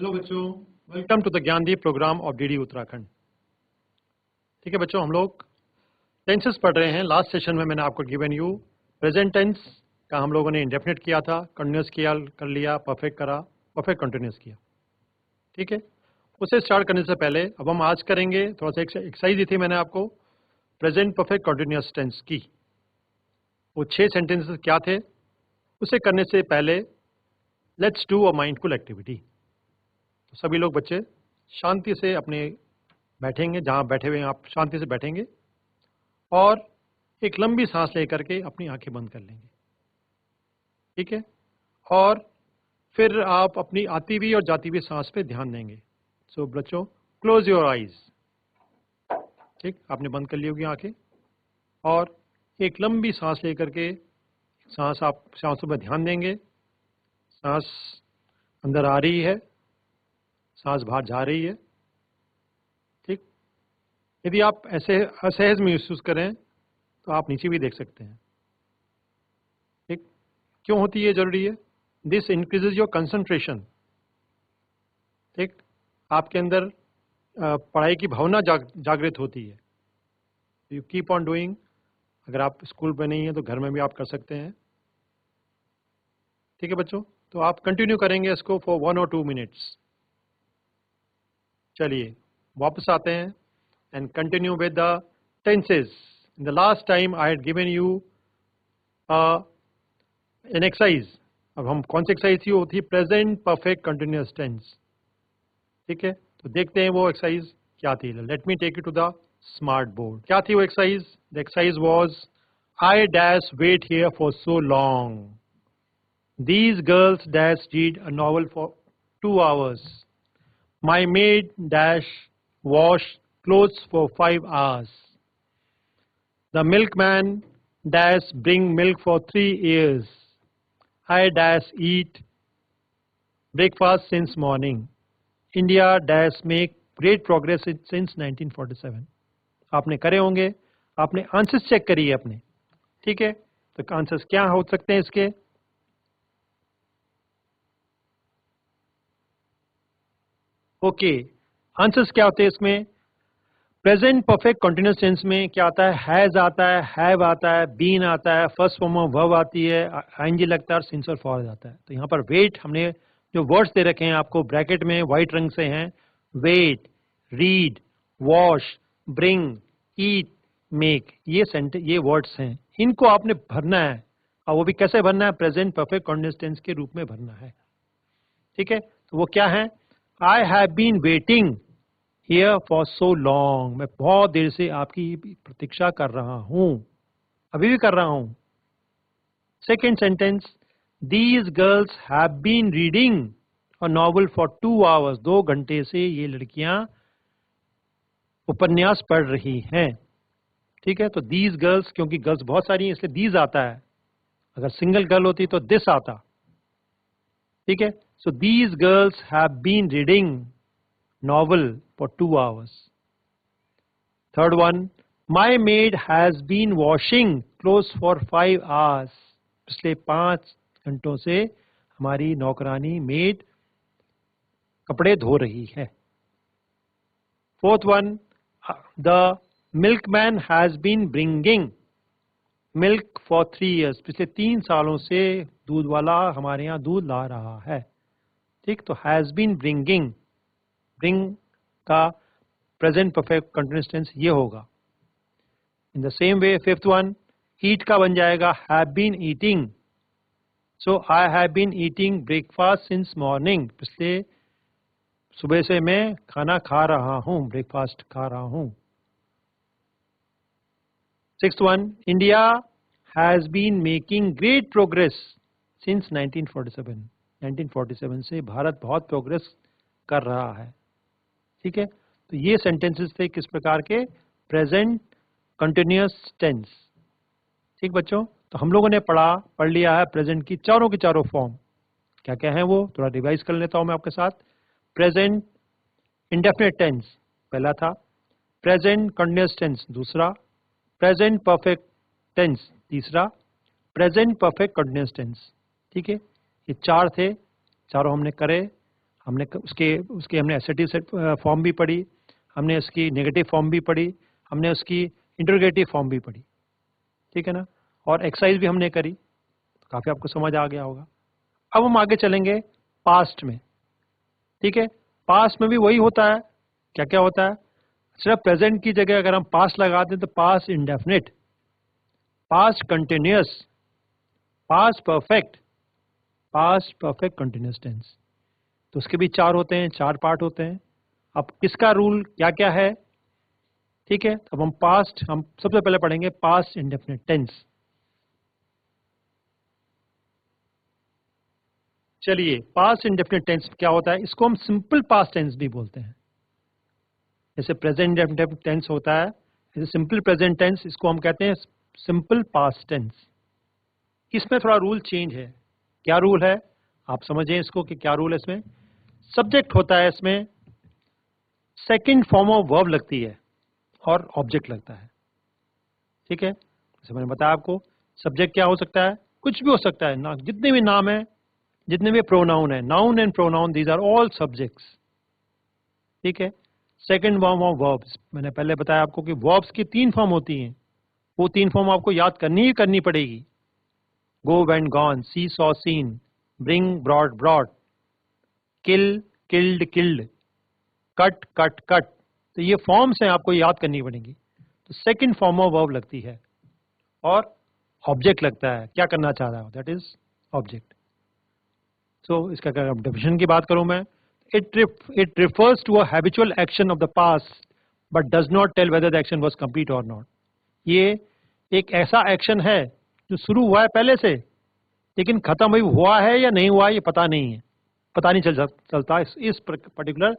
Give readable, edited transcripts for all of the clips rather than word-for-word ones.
Hello बच्चों, welcome to the Gyandeep programme of DD Uttarakhand. ठीक है बच्चों, हम लोग टेंसेस पढ़ रहे हैं। लास्ट सेशन में मैंने आपको गिवन यू प्रेजेंट टेंस का हम लोगों ने इंडेफिनिट किया था, कंटिन्यूस किया कर लिया, परफेक्ट करा, परफेक्ट कंटिन्यूस किया। ठीक है, उसे स्टार्ट करने से पहले अब हम आज करेंगे थोड़ा सा एक्सरसाइज दी थी मैंने आपको प्रेजेंट परफेक्ट कंटिन्यूस टेंस की। वो 6 सेंटेंसेस क्या थे, उसे करने से पहले let's do a mindful activity. तो सभी लोग बच्चे शांति से अपने बैठेंगे, जहाँ बैठे हुए हैं आप शांति से बैठेंगे और एक लंबी सांस लेकर के अपनी आंखें बंद कर लेंगे। ठीक है, और फिर आप अपनी आती हुई और जाती हुई सांस पे ध्यान देंगे। सो बच्चों, क्लोज योर आईज। ठीक, आपने बंद कर ली होगी आंखें और एक लंबी सांस लेकर के आप सांसों पर ध्यान देंगे। सांस अंदर आ रही है, सांस बाहर जा रही है। ठीक, यदि आप ऐसे असहज महसूस करें तो आप नीचे भी देख सकते हैं। ठीक, क्यों होती है, जरूरी है? This increases your concentration. ठीक, आपके अंदर पढ़ाई की भावना जागृत होती है। You keep on doing. अगर आप स्कूल में नहीं है तो घर में भी आप कर सकते हैं। ठीक है बच्चों, तो आप कंटिन्यू करेंगे इसको फॉर 1 और 2 मिनट्स। चलिए वापस आते हैं and continue with the tenses. In the last time I had given you an exercise. अब हम कौन सी एक्सरसाइज थी? वो थी प्रेजेंट परफेक्ट कंटिन्यूअस टेंस। ठीक है, तो देखते हैं वो एक्सरसाइज क्या थी। Let me take you to the smart board. क्या थी वो exercise? The exercise was I dash wait here for so long, these girls dash read a novel for 2 hours, my maid dash wash clothes for 5 hours, the milkman dash bring milk for 3 years, I dash eat breakfast since morning, India dash make great progress since 1947। आपने करे होंगे, आपने answers check करिए अपने। ठीक है, तो answers क्या हो सकते हैं इसके? ओके, आंसर्स क्या होते हैं इसमें? प्रेजेंट परफेक्ट कंटिन्यूअस टेंस में क्या आता है? हैज आता है, हैव आता है, बीन आता है, फर्स्ट फॉर्म ऑफ वर्ब आती है, आईएनजी लगता है और सिंस और फॉर आता है। तो यहाँ पर वेट, हमने जो वर्ड्स दे रखे हैं आपको ब्रैकेट में व्हाइट रंग से हैं, वेट, रीड, वॉश, ब्रिंग, ईट, मेक, ये वर्ड्स हैं। इनको आपने भरना है, और वो भी कैसे भरना है? प्रेजेंट परफेक्ट कंटिन्यूअस टेंस के रूप में भरना है। ठीक है, तो वो क्या है? I have been waiting here for so long, मैं बहुत देर से आपकी प्रतीक्षा कर रहा हूं, अभी भी कर रहा हूं। Second sentence, these girls have been reading a novel for 2 hours, 2 घंटे से ये लड़कियां उपन्यास पढ़ रही हैं। ठीक है, तो दीज गर्ल्स, क्योंकि गर्ल्स बहुत सारी हैं इसलिए दीज आता है, अगर सिंगल गर्ल होती तो दिस आता। ठीक है, so these girls have been reading novel for 2 hours. Third one, my maid has been washing clothes for 5 hours. पिछले 5 घंटों से हमारी नौकरानी मेड कपड़े धो रही है। Fourth one, the milkman has been bringing milk for 3 years. पिछले 3 सालों से दूध वाला हमारे यहाँ दूध ला रहा है। ठीक, तो has been bringing, bring का प्रेजेंट परफेक्ट कंटिन्यूअस टेंस ये होगा। In the same way fifth one, eat का बन जाएगा have been eating. So I have been eating breakfast since morning, पिछले सुबह से मैं खाना खा रहा हूं, ब्रेकफास्ट खा रहा हूं। Sixth one, India has been making great progress since 1947, 1947 से भारत बहुत प्रोग्रेस कर रहा है। ठीक है, तो ये सेंटेंसेस थे किस प्रकार के? Present continuous tense. ठीक बच्चों, तो हम लोगों ने पढ़ लिया है प्रेजेंट की चारों फॉर्म। क्या क्या है वो थोड़ा रिवाइज कर लेता हूं मैं आपके साथ। प्रेजेंट इंडेफिनिट टेंस पहला था, प्रेजेंट कंटिन्यूअस टेंस दूसरा, प्रेजेंट परफेक्ट टेंस तीसरा, प्रेजेंट परफेक्ट कंटिन्यूअस टेंस। ठीक है, ये 4 थे, चारों हमने करे। हमने उसके हमने एसेटिव फॉर्म भी पढ़ी, हमने उसकी नेगेटिव फॉर्म भी पढ़ी, हमने उसकी इंटरोगेटिव फॉर्म भी पढ़ी, ठीक है ना, और एक्सरसाइज भी हमने करी, तो काफ़ी आपको समझ आ गया होगा। अब हम आगे चलेंगे पास्ट में, ठीक है। पास्ट में भी वही होता है, क्या क्या होता है, सिर्फ प्रेजेंट की जगह अगर हम पास्ट लगा दें तो past indefinite, past continuous, past perfect continuous tense, तो उसके भी चार होते हैं, चार पार्ट होते हैं। अब किसका रूल क्या क्या है, ठीक है। अब हम सबसे पहले पढ़ेंगे पास्ट इंडेफिनिट टेंस। चलिए, पास्ट इंडेफिनिट टेंस क्या होता है, इसको हम सिंपल पास्ट टेंस भी बोलते हैं। जैसे प्रेजेंट इंडेफिनिट टेंस होता है, जैसे सिंपल प्रेजेंट टेंस, इसको हम कहते हैं सिंपल पास्ट टेंस। इसमें थोड़ा रूल चेंज है। क्या रूल है, आप समझें इसको कि क्या रूल है इसमें। सब्जेक्ट होता है इसमें, सेकंड फॉर्म ऑफ वर्ब लगती है और ऑब्जेक्ट लगता है, ठीक है। जैसे मैंने बताया आपको, सब्जेक्ट क्या हो सकता है, कुछ भी हो सकता है ना, जितने भी नाम है, जितने भी प्रोनाउन है, noun and pronoun, these are all subjects, ठीक है। सेकंड फॉर्म ऑफ वर्ब्स, मैंने पहले बताया आपको कि वर्ब्स की 3 फॉर्म होती हैं, वो 3 फॉर्म आपको याद करनी ही करनी पड़ेगी। Go went gone, see saw seen, bring brought brought, kill killed killed, cut cut cut, तो ये फॉर्म्स हैं, आपको याद करनी पड़ेंगी। तो सेकंड फॉर्म ऑफ वर्ब लगती है और ऑब्जेक्ट लगता है, क्या करना चाह रहा हो, दैट इज ऑब्जेक्ट। सो इसका अगर डेफिनेशन की बात करूं मैं, it refers to a habitual action of the past but does not tell whether the action was complete or not। ये एक ऐसा एक्शन है जो शुरू हुआ है पहले से, लेकिन खत्म भी हुआ है या नहीं हुआ ये पता नहीं है, पता नहीं चलता इस पर्टिकुलर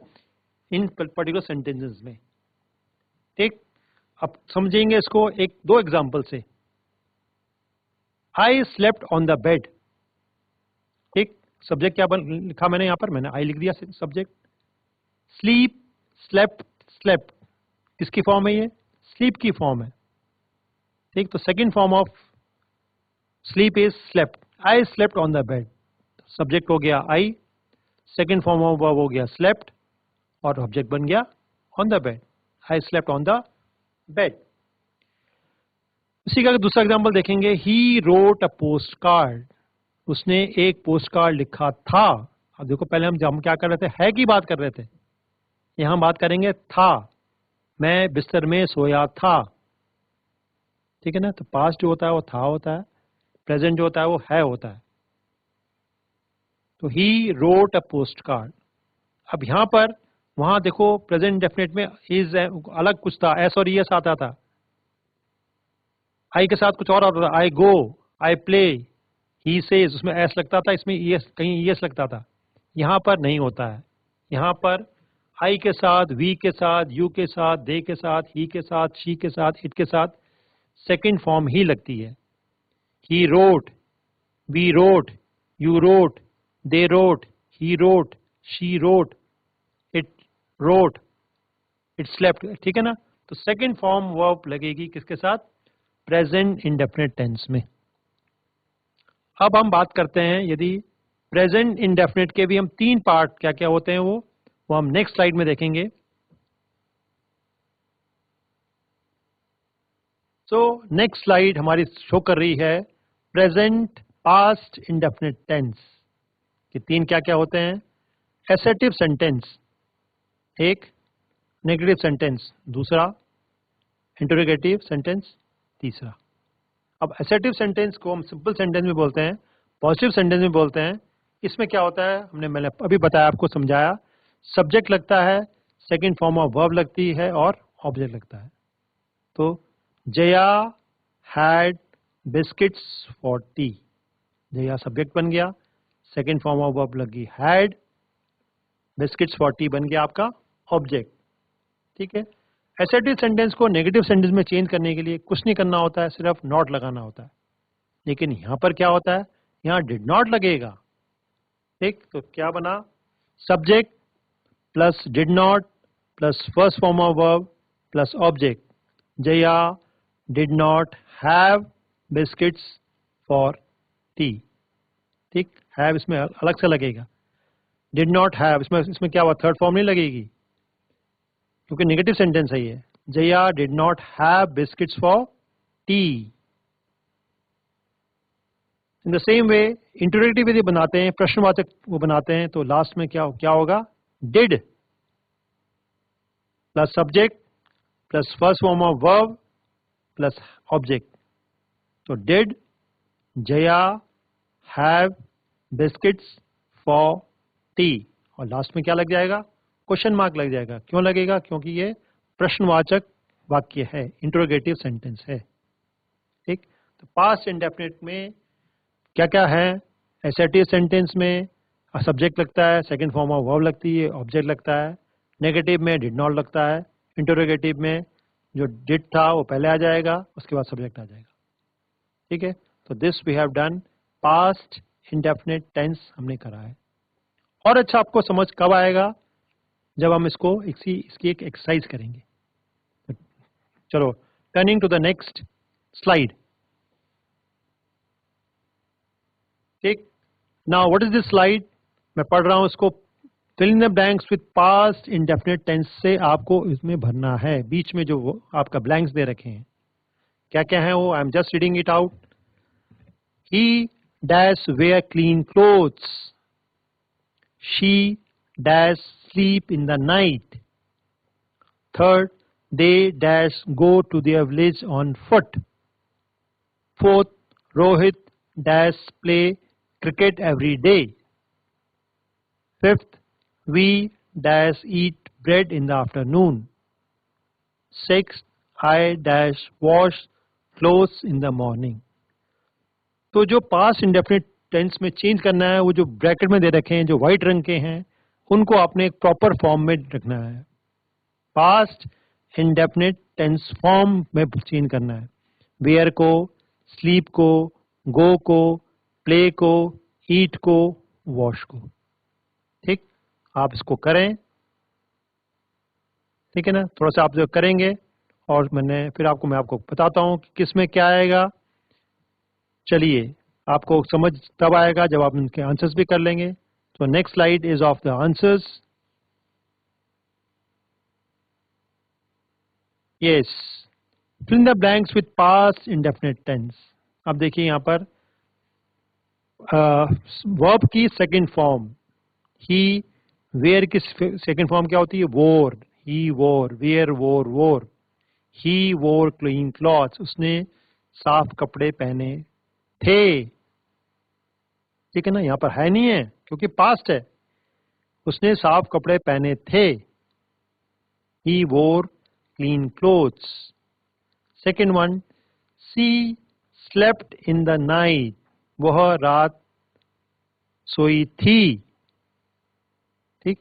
सेंटेंसेस में, ठीक। अब समझेंगे इसको एक दो एग्जांपल से। I slept on the bed, ठीक। सब्जेक्ट क्या लिखा मैंने यहाँ पर, मैंने आई लिख दिया सब्जेक्ट। स्लीप, स्लेप्ट, स्लेप्ट, किसकी फॉर्म है, ये स्लीप की फॉर्म है, ठीक। तो second form of sleep is slept. I slept on the bed, subject हो गया आई, सेकंड फॉर्म ऑफ वर्ब हो गया स्लेप्ट, और ऑब्जेक्ट बन गया on the bed, I slept on the bed. इसी का दूसरा एग्जाम्पल देखेंगे, he wrote a post card, उसने एक पोस्ट कार्ड लिखा था। अब देखो, पहले हम क्या कर रहे थे, है की बात कर रहे थे, यहां बात करेंगे था, मैं बिस्तर में सोया था, ठीक है ना। तो पास्ट जो होता है वो था होता है, प्रेजेंट जो होता है वो है होता है। तो he wrote a post card. अब यहां पर, वहां देखो प्रेजेंट डेफिनेट में इज अलग कुछ था, एस और ईएस आता था, आई के साथ कुछ और आता था, आई गो, आई प्ले, ही सेज, उसमें एस लगता था, इसमें ईएस, कहीं ईएस लगता था। यहां पर नहीं होता है, यहां पर आई के साथ, वी के साथ, यू के साथ, दे के साथ, ही के साथ, शी के साथ, इट के साथ सेकंड फॉर्म ही लगती है। He wrote, we wrote, you wrote, they wrote, he wrote, she wrote, it wrote, it slept, ठीक है ना। तो सेकंड फॉर्म वर्ब लगेगी किसके साथ, प्रेजेंट इंडेफिनिट टेंस में। अब हम बात करते हैं, यदि प्रेजेंट इंडेफिनिट के भी हम 3 पार्ट क्या क्या होते हैं, वो हम नेक्स्ट स्लाइड में देखेंगे। सो नेक्स्ट स्लाइड हमारी शो कर रही है प्रेजेंट पास्ट इंडेफिनिट टेंस के 3 क्या क्या होते हैं, एसेटिव सेंटेंस एक, नेगेटिव सेंटेंस दूसरा, इंटरोगेटिव सेंटेंस तीसरा। अब एसेटिव सेंटेंस को हम सिंपल सेंटेंस में बोलते हैं, पॉजिटिव सेंटेंस में बोलते हैं। इसमें क्या होता है, मैंने अभी बताया, आपको समझाया, सब्जेक्ट लगता है, सेकंड फॉर्म ऑफ वर्ब लगती है और ऑब्जेक्ट लगता है। तो Jaya had biscuits for T, Jaya subject बन गया, सेकंड फॉर्म ऑफ वर्ब लगी हैड, बिस्किट्स फॉर टी बन गया आपका ऑब्जेक्ट, ठीक है। एसेटिव सेंटेंस को नेगेटिव सेंटेंस में चेंज करने के लिए कुछ नहीं करना होता है, सिर्फ नॉट लगाना होता है। लेकिन यहां पर क्या होता है, यहां डिड नॉट लगेगा, ठीक। तो क्या बना, subject plus did not plus first form of verb plus object, Jaya did not have biscuits for T, ठीक। हैव इसमें अलग से लगेगा। डिड नॉट हैव, इसमें क्या हुआ, थर्ड फॉर्म नहीं लगेगी क्योंकि नेगेटिव सेंटेंस है ये। Jaya did not have biscuits for T. In the same way interrogative यदि बनाते हैं, प्रश्नवाचक वो बनाते हैं, तो लास्ट में क्या होगा, did plus subject plus first form of verb plus object. तो did Jaya have biscuits for tea, और लास्ट में क्या लग जाएगा, क्वेश्चन मार्क लग जाएगा। क्यों लगेगा, क्योंकि ये प्रश्नवाचक वाक्य है, इंटरोगेटिव सेंटेंस है। ठीक, तो पास्ट इंडेफिनिट में क्या क्या है, एसर्टिव सेंटेंस में सब्जेक्ट लगता है, सेकंड फॉर्म ऑफ वर्ब लगती है, ऑब्जेक्ट लगता है। नेगेटिव में डिड नॉट लगता है। इंटरोगेटिव में जो डिड था वो पहले आ जाएगा, उसके बाद सब्जेक्ट आ जाएगा। ठीक है, तो this we have done past indefinite tense हमने करा है। और अच्छा आपको समझ कब आएगा, जब हम इसकी एक एक्सरसाइज करेंगे। चलो, turning to the next slide. ठीक, now what is this slide, मैं पढ़ रहा हूं इसको। Fill in the blanks with past indefinite tense से आपको इसमें भरना है। बीच में जो आपका ब्लैंक्स दे रखे हैं क्या क्या है वो, I am just reading it out. He dash where clean clothes, she dash sleep in the night. Third, they dash go to their village on foot. Fourth, Rohit dash play cricket every day. Fifth, we dash eat bread in the afternoon. Sixth, I dash wash clothes in the morning. तो जो past indefinite tense में change करना है, वो जो bracket में दे रखे हैं, जो व्हाइट रंग के हैं, उनको आपने एक प्रॉपर फॉर्म में रखना है। पास्ट इंडेफिनिट टेंस फॉर्म में चेंज करना है। वेयर को, स्लीप को, गो को, प्ले को, ईट को, वॉश को। ठीक, आप इसको करें। ठीक है ना, थोड़ा सा आप जो करेंगे और मैं आपको बताता हूं कि किस में क्या आएगा। चलिए, आपको समझ तब आएगा जब आप इनके आंसर्स भी कर लेंगे। So next slide is of the answers. Yes, fill in the blanks with past indefinite tense. अब देखिए यहाँ पर verb की सेकंड फॉर्म, he, where की सेकंड फॉर्म क्या होती है, wore, he wore, where wore, wore, he wore clean clothes, उसने साफ कपड़े पहने थे। ठीक है ना, यहाँ पर है नहीं है क्योंकि पास्ट है। उसने साफ कपड़े पहने थे। He wore clean clothes. Second one, she slept in the night. वह रात सोई थी। ठीक,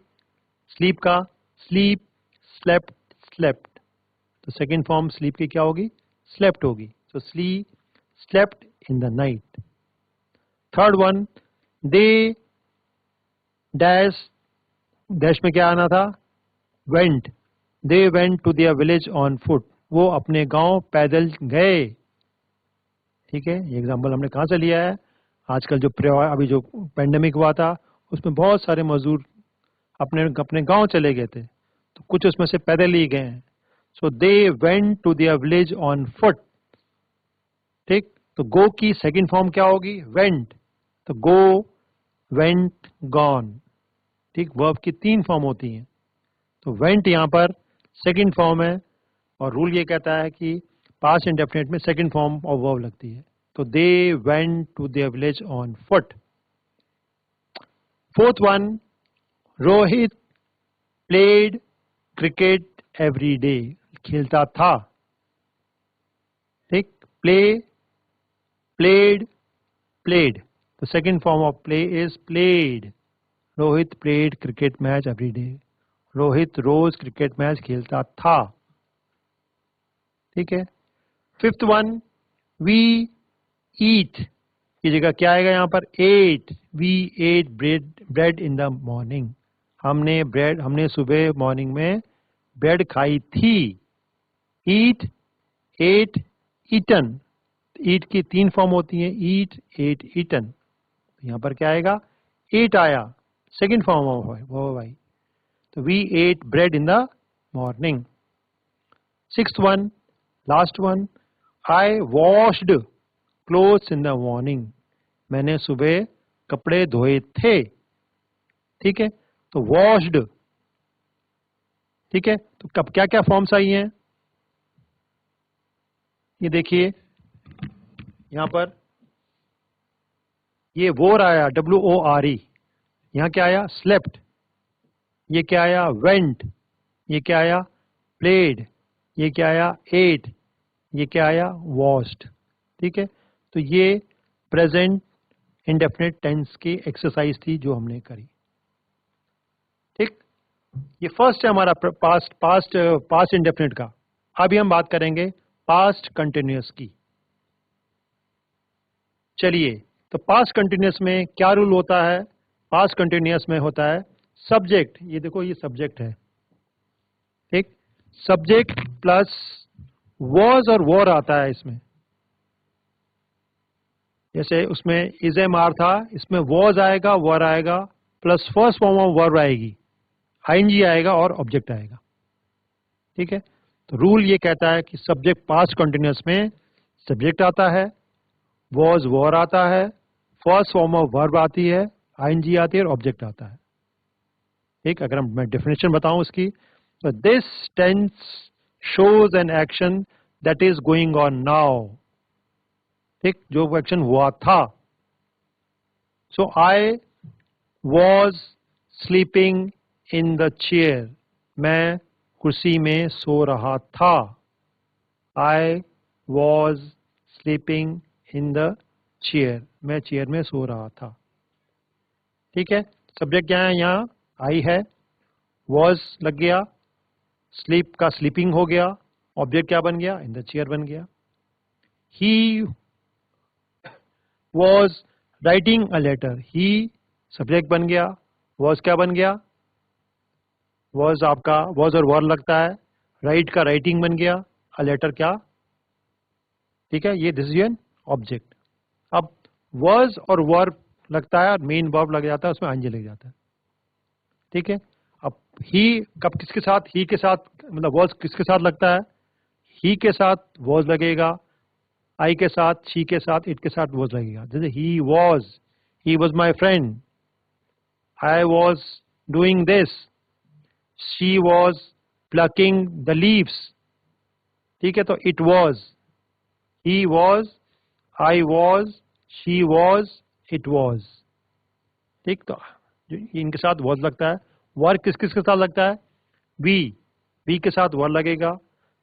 स्लीप का स्लीप, स्लेप्ट, स्लेप्ट, तो सेकेंड फॉर्म स्लीप की क्या होगी, स्लेप्ट होगी। So sleep, slept in the night. Third one, they dash, dash में क्या आना था, went, they went to their village on foot, वो अपने गांव पैदल गए। ठीक है, ये एग्जांपल हमने कहाँ से लिया है, आजकल जो अभी जो पेंडेमिक हुआ था उसमें बहुत सारे मजदूर अपने गांव चले गए थे, तो कुछ उसमें से पैदल ही गए हैं। So they went to their village on foot. ठीक, तो गो की सेकंड फॉर्म क्या होगी, वेंट, तो गो, वेंट, गॉन। ठीक, वर्ब की तीन फॉर्म होती हैं, तो वेंट यहां पर सेकंड फॉर्म है, और रूल ये कहता है कि पास्ट इंडेफिनिट में सेकंड फॉर्म ऑफ वर्ब लगती है। तो they went to their village on foot. Fourth one, Rohit played cricket every day, खेलता था। ठीक, play, played, played, the second form of play is played. Rohit played cricket match every day. Rohit रोज cricket match खेलता था। ठीक है, फिफ्थ वन, वी ईट की जगह क्या आएगा यहाँ पर, ate, we ate bread in the morning, हमने सुबह मॉर्निंग में ब्रेड खाई थी। ईट, एट, ईटन, ईट की तीन फॉर्म होती हैं, ईट, एट, ईटन। यहाँ पर क्या आएगा, एट आया, सेकेंड फॉर्म ऑफ वर्ब आई। तो we ate bread in the morning. Sixth one, last one, I washed clothes in the morning. मैंने सुबह कपड़े धोए थे। ठीक है, तो वॉश्ड, ठीक है। तो कब क्या क्या फॉर्म्स आई हैं, ये देखिए यहां पर, ये वोर आया, WORE। यहां क्या आया, स्लेप्ट। ये क्या आया, वेंट। ये क्या आया, प्लेड। ये क्या आया, एट। ये क्या आया, वॉश्ड। ठीक है, तो ये प्रेजेंट इंडेफिनिट टेंस की एक्सरसाइज थी जो हमने करी। ठीक, ये फर्स्ट है हमारा पास्ट इंडेफिनिट का। अभी हम बात करेंगे पास्ट कंटिन्यूअस की। चलिए, तो पास्ट कंटिन्यूअस में क्या रूल होता है? पास्ट कंटिन्यूअस में होता है सब्जेक्ट, ये देखो ये सब्जेक्ट है, ठीक, सब्जेक्ट प्लस वॉज और वॉर आता है इसमें। जैसे उसमें इज एम आर था, इसमें वॉज आएगा, वॉर आएगा, plus first form of verb आएगी, आईएनजी आएगा और ऑब्जेक्ट आएगा। ठीक है, तो रूल ये कहता है कि सब्जेक्ट पास्ट कंटिन्यूअस में सब्जेक्ट आता है, वॉज वॉर आता है, फर्स्ट फॉर्म ऑफ वर्ब आती है, आईएनजी आती है और ऑब्जेक्ट आता है। ठीक, अगर मैं डेफिनेशन बताऊं इसकी, तो this tense shows an action that is going on now. ठीक, जो वो एक्शन हुआ था। So I was sleeping in the chair. मैं कुर्सी में सो रहा था। I was sleeping in the chair, मैं चेयर में सो रहा था। ठीक है, सब्जेक्ट क्या है, यहाँ आई है, वॉज लग गया, स्लीप का स्लीपिंग हो गया, ऑब्जेक्ट क्या बन गया, इन द चेयर बन गया। He was writing a letter, he subject बन गया, वॉज क्या बन गया, वॉज आपका वॉज और वर्ब लगता है, राइट का राइटिंग बन गया, अ लेटर क्या, ठीक है, ये दिस इज एन ऑब्जेक्ट। अब वॉज और वर्ब लगता है और मेन वर्ब लग जाता है, उसमें आईएनजी लग जाता है। ठीक है, अब ही कब किसके साथ, ही के साथ, मतलब वॉज किसके साथ लगता है, ही के साथ वॉज लगेगा, आई के साथ, शी के साथ, इट के साथ वॉज लगेगा। जैसे he was my friend, I was doing this, she was plucking the leaves. ठीक है, तो it was, he was, I was, she was, it was. ठीक, तो इनके साथ वॉज लगता है। वर्ब किस किस के साथ लगता है, वी के साथ वर्ब लगेगा,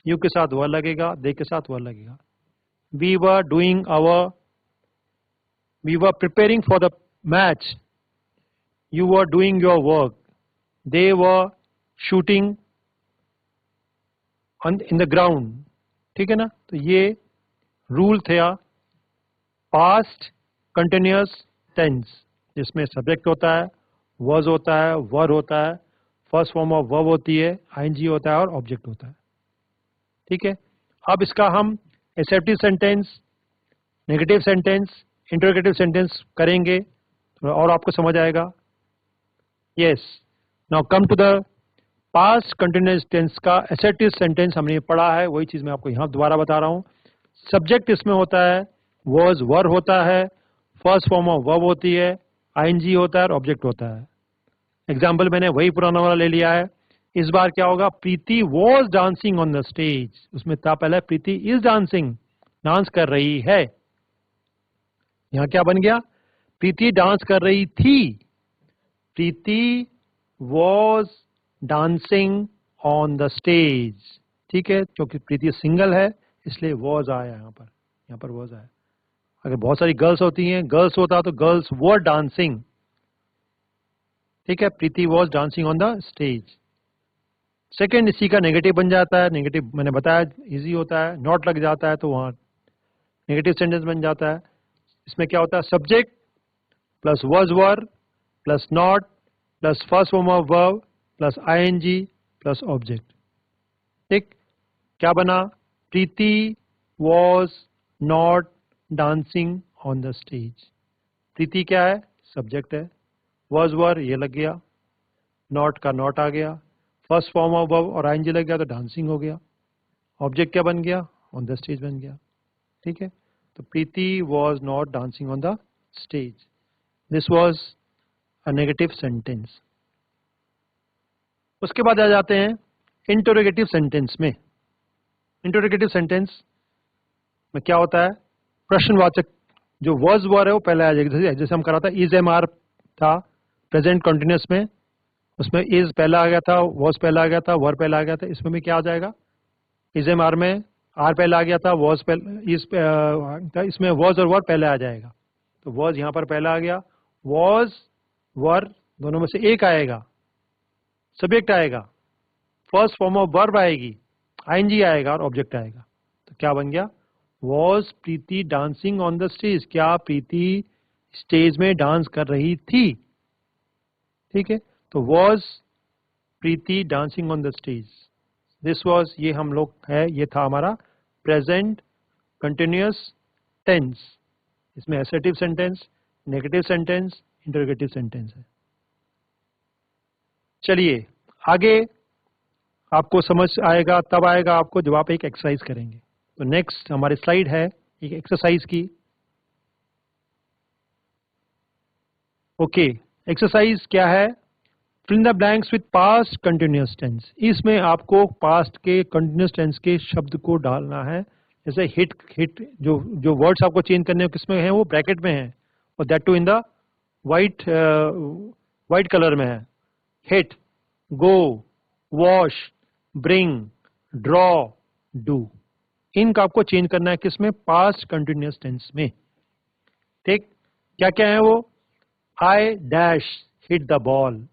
यू के साथ वर्ब लगेगा, दे के साथ वर्ब लगेगा। We were preparing for the match. You were doing your work. They were shooting in the ground. ठीक है ना, तो ये रूल था पास्ट कंटिन्यूअस टेंस, जिसमें सब्जेक्ट होता है, was होता है, वर्ब होता है, फर्स्ट फॉर्म ऑफ वर्ब होती है, आईएनजी होता है और ऑब्जेक्ट होता है। ठीक है, अब इसका हम assertive sentence, negative sentence, interrogative sentence करेंगे और आपको समझ आएगा। Yes, now come to the past continuous tense का एसेप्टिव सेंटेंस हमने पढ़ा है, वही चीज मैं आपको यहाँ दोबारा बता रहा हूँ। सब्जेक्ट इसमें होता है, वॉज वर्ब होता है, फर्स्ट फॉर्म ऑफ वर्ब होती है, आईएनजी होता है और ऑब्जेक्ट होता है। एग्जाम्पल मैंने वही पुराना वाला ले लिया है। इस बार क्या होगा, Preeti was dancing on the stage, उसमें था पहले प्रीति इज डांसिंग, डांस कर रही है। यहां क्या बन गया, प्रीति डांस कर रही थी, Preeti was dancing on the stage. ठीक है, क्योंकि प्रीति सिंगल है इसलिए वॉज आया यहाँ पर वॉज आया। अगर बहुत सारी गर्ल्स होती हैं, गर्ल्स होता तो गर्ल्स वर डांसिंग। ठीक है, Preeti was dancing on the stage. Second, इसी का नेगेटिव बन जाता है, नेगेटिव मैंने बताया इजी होता है, नॉट लग जाता है तो वहां नेगेटिव सेंटेंस बन जाता है। इसमें क्या होता है, subject plus was verb plus not plus first form of verb plus ING plus object. ठीक, क्या बना, Preeti was not dancing on the stage. Preeti क्या है, सब्जेक्ट है, was were ये लग गया, नॉट का नॉट आ गया, फर्स्ट फॉर्म ऑफ वर्ब और आईएनजी लग गया तो डांसिंग हो गया, ऑब्जेक्ट क्या बन गया, ऑन द स्टेज बन गया। ठीक है, तो Preeti was not dancing on the stage, this was a negative sentence. उसके बाद आ जाते हैं इंटरोगेटिव सेंटेंस में। इंटरोगेटिव सेंटेंस में क्या होता है, प्रश्नवाचक जो वर्ड्स वर है वो पहले आ जाएगा। जैसे हम करा था इज एम आर था प्रेजेंट कंटिन्यूअस में, उसमें इज पहला आ गया था, वॉज पहला आ गया था, वर पहला आ गया था। इसमें भी क्या आ जाएगा, इज एम आर में आर पहला आ गया था, वॉज इसमें वॉज और वर पहले आ जाएगा। तो वॉज यहाँ पर पहला आ गया, वॉज वर दोनों में से एक आएगा, सब्जेक्ट आएगा, फर्स्ट फॉर्म ऑफ वर्ब आएगी, आईएनजी आएगा और ऑब्जेक्ट आएगा। तो क्या बन गया, was Preeti dancing on the stage, क्या प्रीति स्टेज में डांस कर रही थी। ठीक है, तो was Preeti dancing on the stage, this was, ये हम लोग है, ये था हमारा प्रेजेंट कंटिन्यूअस टेंस। इसमें assertive sentence, negative sentence, interrogative sentence है। चलिए आगे आपको समझ आएगा तब आएगा आपको जब आप एक एक्सरसाइज करेंगे। तो नेक्स्ट हमारी स्लाइड है एक एक्सरसाइज की। ओके, एक्सरसाइज क्या है, fill in the blanks with past continuous tense. इसमें आपको पास्ट के कंटिन्यूअस टेंस के शब्द को डालना है। जैसे हिट, हिट जो वर्ड्स आपको चेंज करने किसमें है, वो ब्रैकेट में है और that too in the white colour में है। Hit, go, wash, bring, draw, do, इनका आपको चेंज करना है किसमें, पास्ट कंटिन्यूअस टेंस में। ठीक, क्या क्या है वो, I dash hit the ball,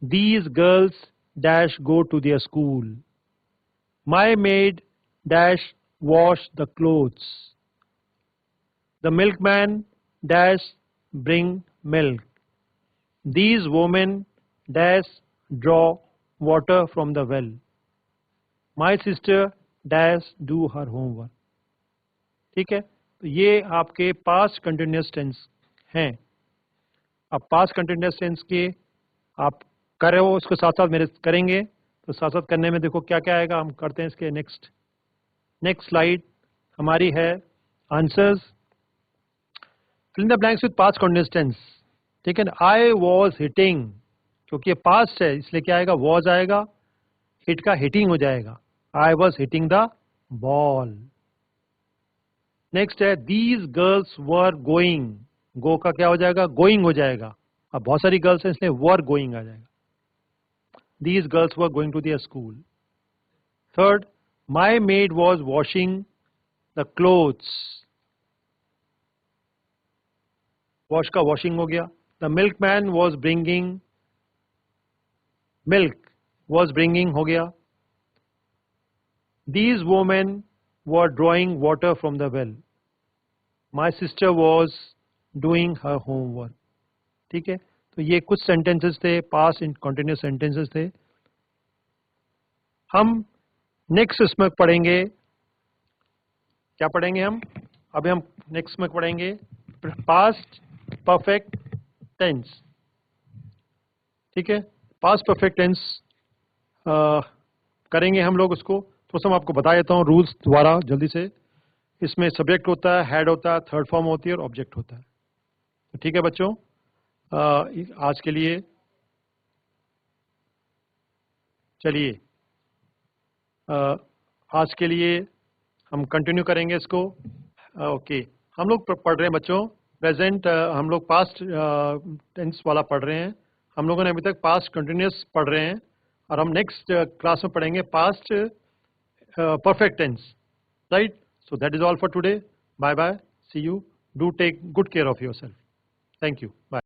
these girls dash go to their school, my maid dash wash the clothes, the milkman dash bring milk, these women dash draw water from the well, my sister dash do her homework। ठीक है, तो ये आपके past continuous tense हैं। अब past continuous tense के आप कर रहे हो, उसको साथ साथ मेरे करेंगे, तो साथ साथ करने में देखो क्या क्या आएगा, हम करते हैं इसके नेक्स्ट स्लाइड हमारी है answers. Fill in the blanks with past continuous tense. ठीक है, आई वॉज हिटिंग, क्योंकि ये पास्ट है इसलिए क्या आएगा, वॉज आएगा, हिट का हिटिंग हो जाएगा, I was hitting the ball. Next है these girls were going, go का क्या हो जाएगा, गोइंग हो जाएगा, अब बहुत सारी गर्ल्स हैं इसलिए वर गोइंग आ जाएगा। These girls were going to their school. Third, my maid was washing the clothes. Wash का washing हो गया। The milkman was bringing milk, was bringing हो गया। These women were drawing water from the well. My sister was doing her homework. ठीक है, तो ये कुछ सेंटेंसेस थे, पास्ट इन कंटिन्यूअस सेंटेंसेस थे। हम नेक्स्ट इसमें पढ़ेंगे, क्या पढ़ेंगे हम, अभी हम नेक्स्ट में पढ़ेंगे पास्ट परफेक्ट टेंस। ठीक है, पास्ट परफेक्ट टेंस करेंगे हम लोग उसको। तो मैं आपको बता देता हूँ रूल्स द्वारा जल्दी से। इसमें सब्जेक्ट होता है, हेड होता है, थर्ड फॉर्म होती है और ऑब्जेक्ट होता है। तो ठीक है बच्चों, आज के लिए चलिए, आज के लिए हम कंटिन्यू करेंगे इसको। ओके, हम लोग पढ़ रहे हैं बच्चों प्रेजेंट, हम लोग पास्ट टेंस वाला पढ़ रहे हैं। हम लोगों ने अभी तक पास्ट कंटिन्यूअस पढ़ रहे हैं और हम नेक्स्ट क्लास में पढ़ेंगे past perfect tense, right. So that is all for today, bye bye, see you, do take good care of yourself, thank you, bye.